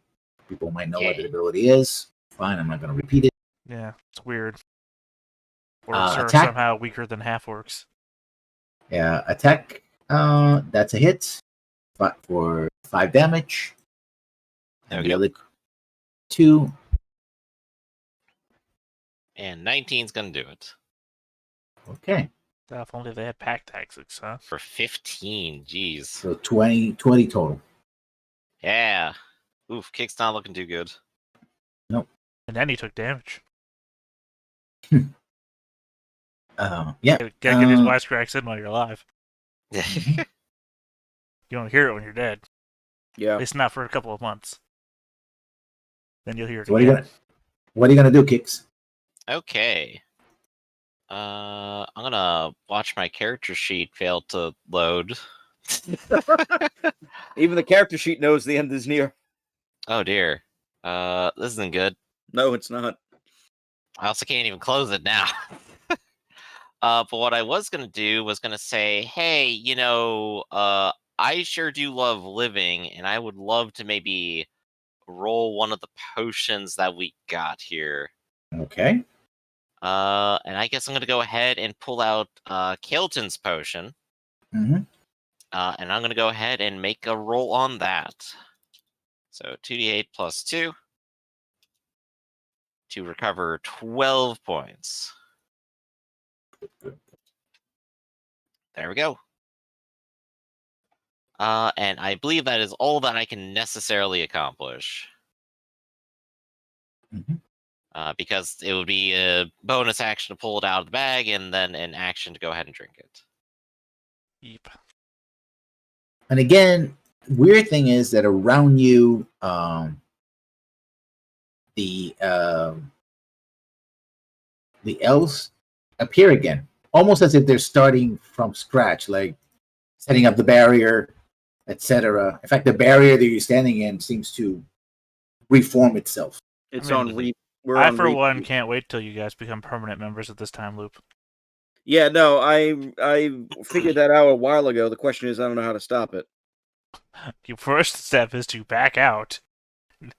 people might know what the ability is. Fine, I'm not going to repeat it. Yeah, it's weird. Orcs are attack. Somehow weaker than half orcs. Yeah, attack. That's a hit for 5 damage. And the other 2. And 19's going to do it. Okay. If only they had pack tactics, huh? For 15, jeez. So 20 total. Yeah. Oof, Kick's not looking too good. Nope. And then he took damage. Yeah. Gotta get these wisecracks in while you're alive. You don't hear it when you're dead. Yeah. At least not for a couple of months. Then you'll hear it So again. what are you gonna do, Kix? Okay. I'm gonna watch my character sheet fail to load. Even the character sheet knows the end is near. Oh dear. This isn't good. No, it's not. I also can't even close it now. But what I was gonna do was gonna say, hey, I sure do love living, and I would love to maybe roll one of the potions that we got here. Okay. And I guess I'm gonna go ahead and pull out Kael'ton's potion. Mm-hmm. And I'm gonna go ahead and make a roll on that. So 2d8 plus 2 to recover 12 points. There we go. And I believe that is all that I can necessarily accomplish. Mm-hmm. because it would be a bonus action to pull it out of the bag, and then an action to go ahead and drink it. Yep. And again, weird thing is that around you, the elves appear again, almost as if they're starting from scratch, like setting up the barrier, etc. In fact, the barrier that you're standing in seems to reform itself. It's I mean, on re. We're I, on for re- one, can't wait till you guys become permanent members of this time loop. Yeah, no, I figured that out a while ago. The question is, I don't know how to stop it. Your first step is to back out.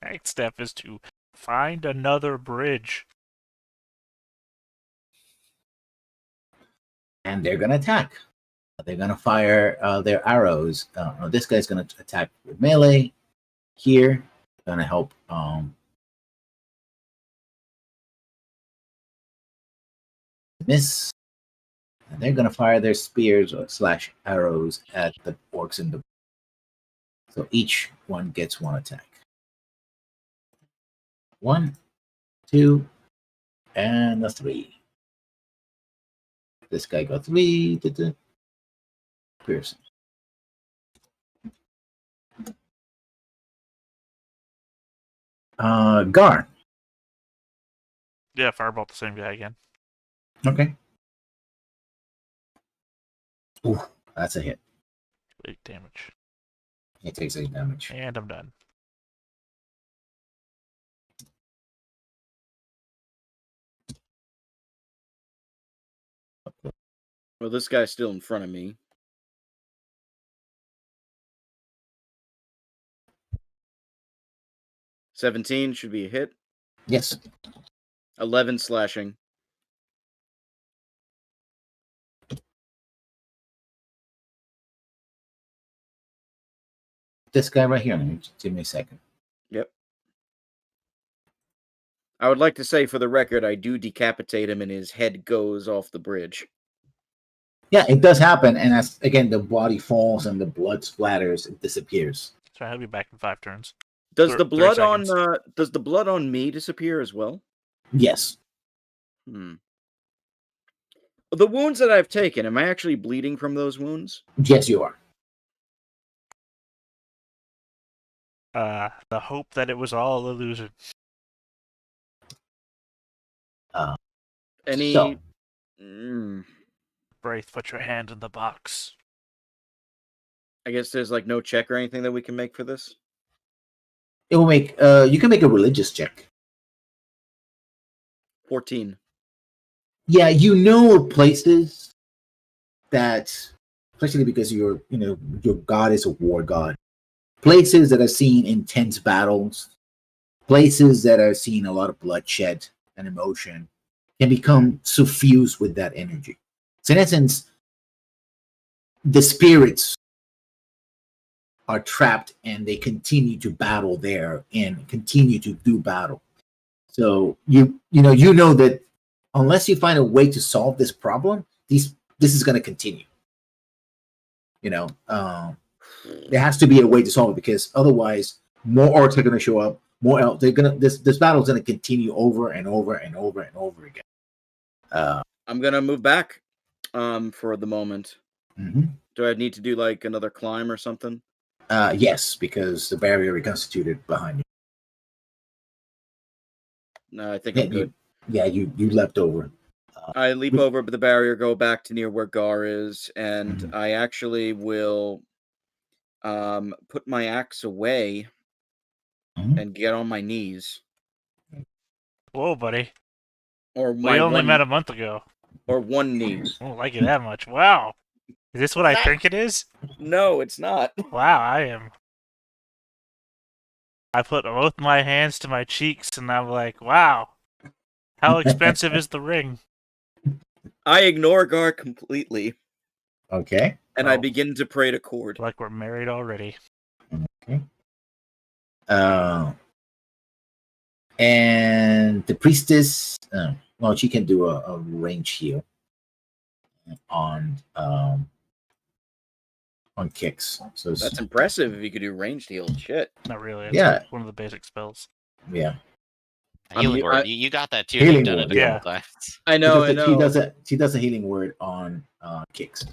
Next step is to find another bridge. And they're going to attack. They're going to fire their arrows. This guy's going to attack with melee here. Going to help miss. And they're going to fire their spears or slash arrows at the orcs in the. So each one gets one attack. 1, 2, and a 3. This guy got 3. Piercing. Gar. Yeah, fireball the same guy again. Okay. Ooh, that's a hit. 8 damage. He takes 8 damage. And I'm done. Well, this guy's still in front of me. $17 should be a hit. Yes. 11 slashing. This guy right here. Give me a second. Yep. I would like to say, for the record, I do decapitate him and his head goes off the bridge. Yeah, it does happen, and as again the body falls and the blood splatters, it disappears. So I'll be back in 5 turns. Does the blood 30 on does the blood on me disappear as well? Yes. The wounds that I've taken, am I actually bleeding from those wounds? Yes, you are. The hope that it was all illusion. Any? So, Braith, put your hand in the box. I guess there's like no check or anything that we can make for this. it will make. You can make a religious check. 14. Yeah, you know places that, especially because your god is a war god. Places that have seen intense battles, places that have seen a lot of bloodshed and emotion, can become suffused with that energy. So in essence, the spirits are trapped and they continue to battle there and continue to do battle. So you know that unless you find a way to solve this problem, this is going to continue. There has to be a way to solve it, because otherwise more orcs are going to show up. More elves. This battle is going to continue over and over and over and over again. I'm gonna move back for the moment. Mm-hmm. Do I need to do like another climb or something? Yes, because the barrier reconstituted behind you. No, I think I'm good. You leapt over. I leap over the barrier, go back to near where Gar is, and I actually will put my axe away and get on my knees. Whoa, buddy. Or We only met a month ago. Or one knee. I don't like it that much. Wow. Is this what I think it is? No, it's not. Wow, I put both my hands to my cheeks and I'm like, wow. How expensive is the ring? I ignore Gar completely. Okay. And I begin to pray to Cord. Like we're married already. Okay. And the priestess, she can do a range heal on kicks. So that's impressive if you could do ranged heal. Shit. Not really. It's one of the basic spells. Yeah. Healing I- word. You got that too. Healing You've done word, it a yeah. couple times. I know. She does a healing word on kicks.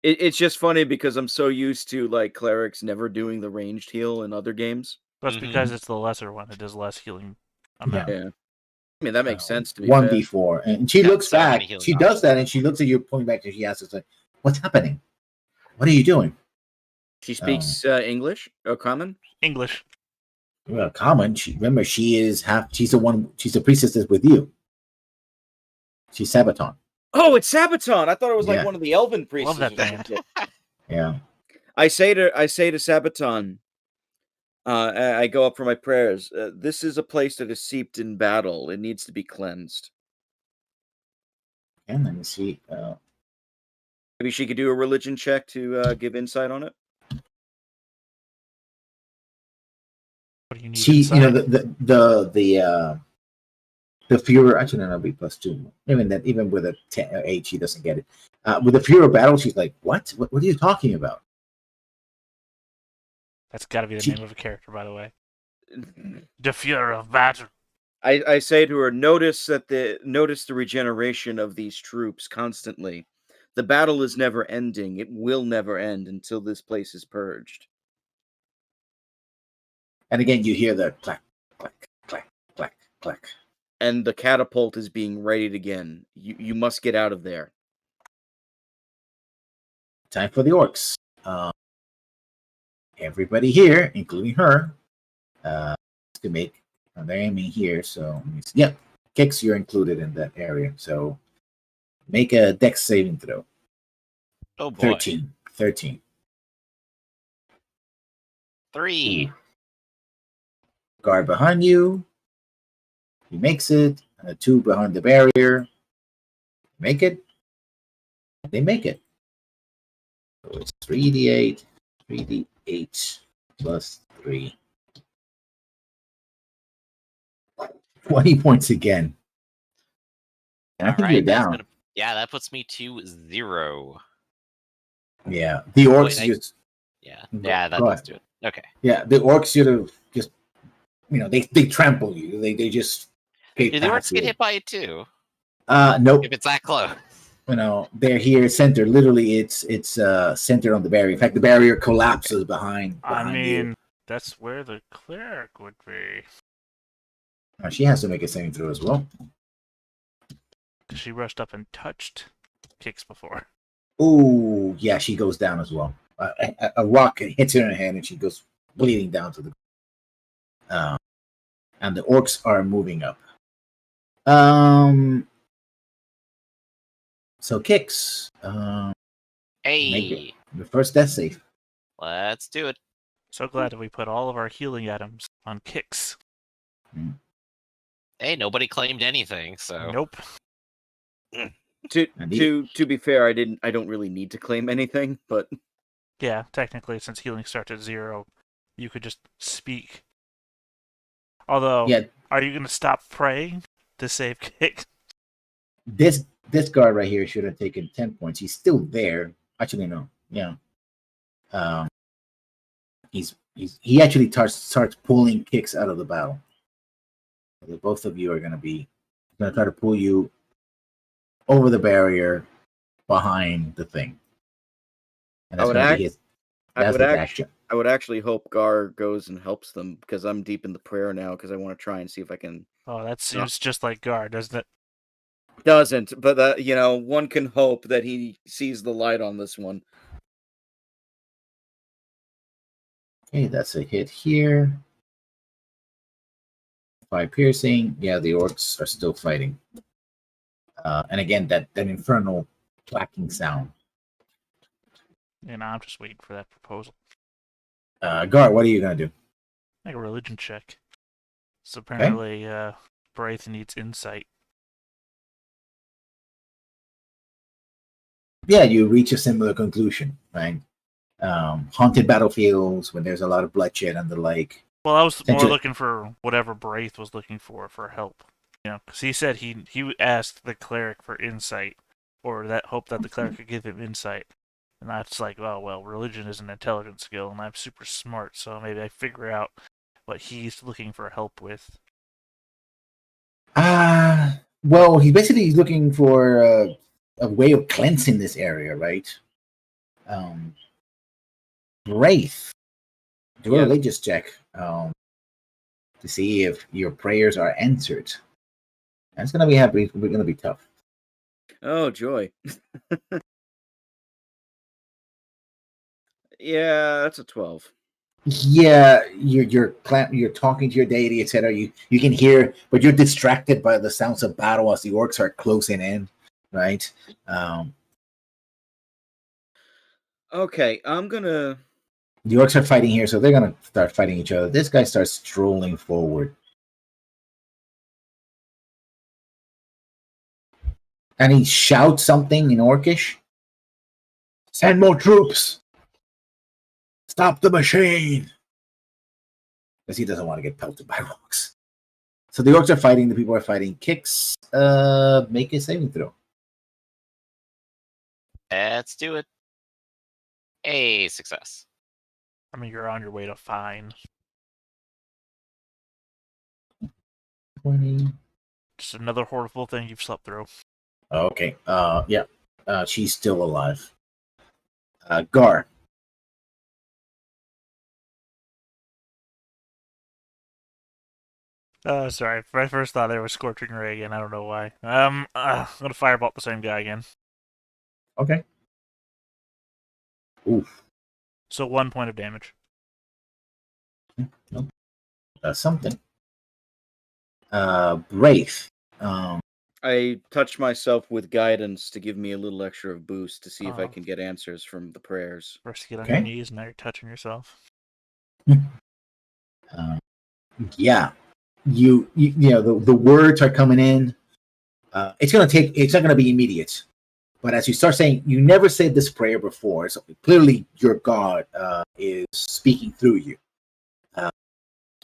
It's just funny because I'm so used to like clerics never doing the ranged heal in other games. That's Mhm. because it's the lesser one. It does less healing amount. Yeah. I mean that makes sense to me. 1d4, and she Got looks so many back. healing She does options. that, and she looks at you, pointing back, and she asks us, like, "What's happening? What are you doing?" She speaks English or common. English. Well, common. Remember, she's a priestess that's with you. She's Sabaton. Oh, it's Sabaton. I thought it was like Yeah. one of the elven priests. Love that or some band. shit. Yeah. I say to Sabaton, I go up for my prayers. This is a place that is seeped in battle. It needs to be cleansed. And let me see. Maybe she could do a religion check to give insight on it. What do you need She, inside? you know, the Fuhrer. Actually, no, it'll be +2. Even with a 8, she doesn't get it. With the Fuhrer battle, she's like, "What? What are you talking about?" That's got to be the She- name of a character, by the way. The Fuhrer of Battle. I say to her, notice the regeneration of these troops constantly. The battle is never ending. It will never end until this place is purged. And again, you hear the clack, clack, clack, clack, clack. And the catapult is being readied again. You must get out of there. Time for the orcs. Everybody here, including her, to make. They're aiming here, so yep. Kicks, you're included in that area. So make a dex saving throw. Oh boy. 13. 3. Ooh. Guard behind you. He makes it. 2 behind the barrier. Make it. They make it. So it's 3d8. 3d8 plus 3. 20 points again. And I think you're down. Yeah, that puts me to 0. Yeah. The orcs Wait, just. Yeah, Go that does ahead. do it. Okay. Yeah, the orcs should have just. They trample you. They just. Do the orcs get hit by it too? Nope. If it's that close. They're here centered. Literally, it's centered on the barrier. In fact, the barrier collapses behind you. That's where the cleric would be. She has to make a saving throw as well. She rushed up and touched Kicks before. Oh, yeah, she goes down as well. A rock hits her in the head, and she goes bleeding down to the. And the orcs are moving up. So Kicks. Hey, The first death save. let's do it. So glad that we put all of our healing items on Kicks. Hey, nobody claimed anything, so Nope. To be fair, I don't really need to claim anything, but Yeah, technically, since healing starts at 0, you could just speak. Although, Yeah, are you going to stop praying to save Kicks? this guard right here should have taken 10 points. He's still there. Actually, no. Yeah. He actually starts pulling Kicks out of the battle. Both of you are going to try to pull you over the barrier behind the thing. And that's going to be his. That's the action. I would actually hope Gar goes and helps them because I'm deep in the prayer now because I want to try and see if I can. Oh, that seems just like Gar, doesn't it? Doesn't, but one can hope that he sees the light on this one. Okay, that's a hit here. 5 piercing. Yeah, the orcs are still fighting. And again, that infernal clacking sound. And I'm just waiting for that proposal. Gar, what are you going to do? Make a religion check. So apparently, Braith needs insight. Yeah, you reach a similar conclusion, right? Haunted battlefields when there's a lot of bloodshed and the like. Well, I was more looking for whatever Braith was looking for help. Because he said he asked the cleric for insight, or that hope that the cleric could give him insight. And that's like, oh, well, religion is an intelligence skill, and I'm super smart, so maybe I figure out what he's looking for help with. Well, he's basically looking for a way of cleansing this area, right? Wraith, do a religious check to see if your prayers are answered. That's gonna be happy. We're gonna be tough. Oh joy. Yeah, that's a 12. Yeah, you're talking to your deity, etc. You can hear, but you're distracted by the sounds of battle as the orcs are closing in, right? Okay, I'm gonna. The orcs are fighting here, so they're gonna start fighting each other. This guy starts strolling forward, and he shouts something in Orcish. Send more troops! Stop the machine! Because he doesn't want to get pelted by rocks. So the orcs are fighting, the people are fighting. Kicks, make a saving throw. Let's do it. A success. I mean, you're on your way to fine. 20. Just another horrible thing you've slept through. Okay, yeah. She's still alive. Gar. Sorry. My first thought there was Scorching Ray again. I don't know why. I'm gonna firebolt the same guy again. Okay. Oof. So 1 point of damage. Nope. That's something. Wraith. I touch myself with guidance to give me a little extra of boost to see if I Oh. can get answers from the prayers. First you get on Okay. your knees, now you're touching yourself. Yeah. You know the words are coming in. It's not gonna be immediate. But as you start saying, you never said this prayer before, so clearly your God is speaking through you.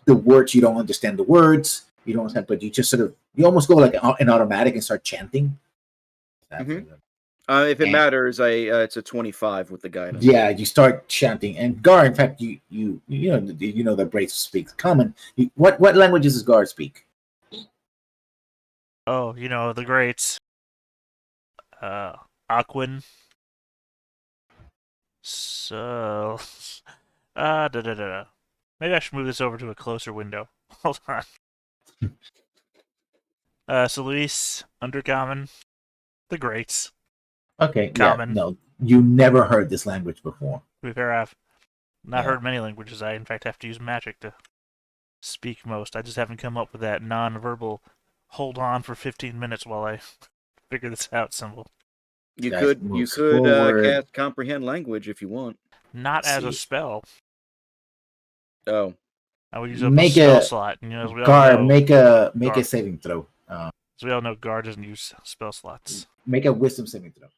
The words, you don't understand the words, you don't understand, but you just you almost go like an automatic and start chanting. Mhm. If it matters, it's a 25 with the guidance. Yeah, you start chanting, and Gar, in fact, you know that Braith speaks common. What languages does Gar speak? Oh, the greats. Aquin. So, maybe I should move this over to a closer window. Hold on. So Luis, Undercommon, the greats. Okay, Common. yeah, no, you never heard this language before. To be fair, I've not Yeah. heard many languages. I, in fact, have to use magic to speak most. I just haven't come up with that non-verbal hold on for 15 minutes while I figure this out symbol. You Guys, could moves forward. cast comprehend language if you want. Not as a See. spell. Oh, I would use up a Make spell a slot. And, as we all Gar, know, make a Gar. saving throw. as we all know, Gar doesn't use spell slots. Make a wisdom saving throw.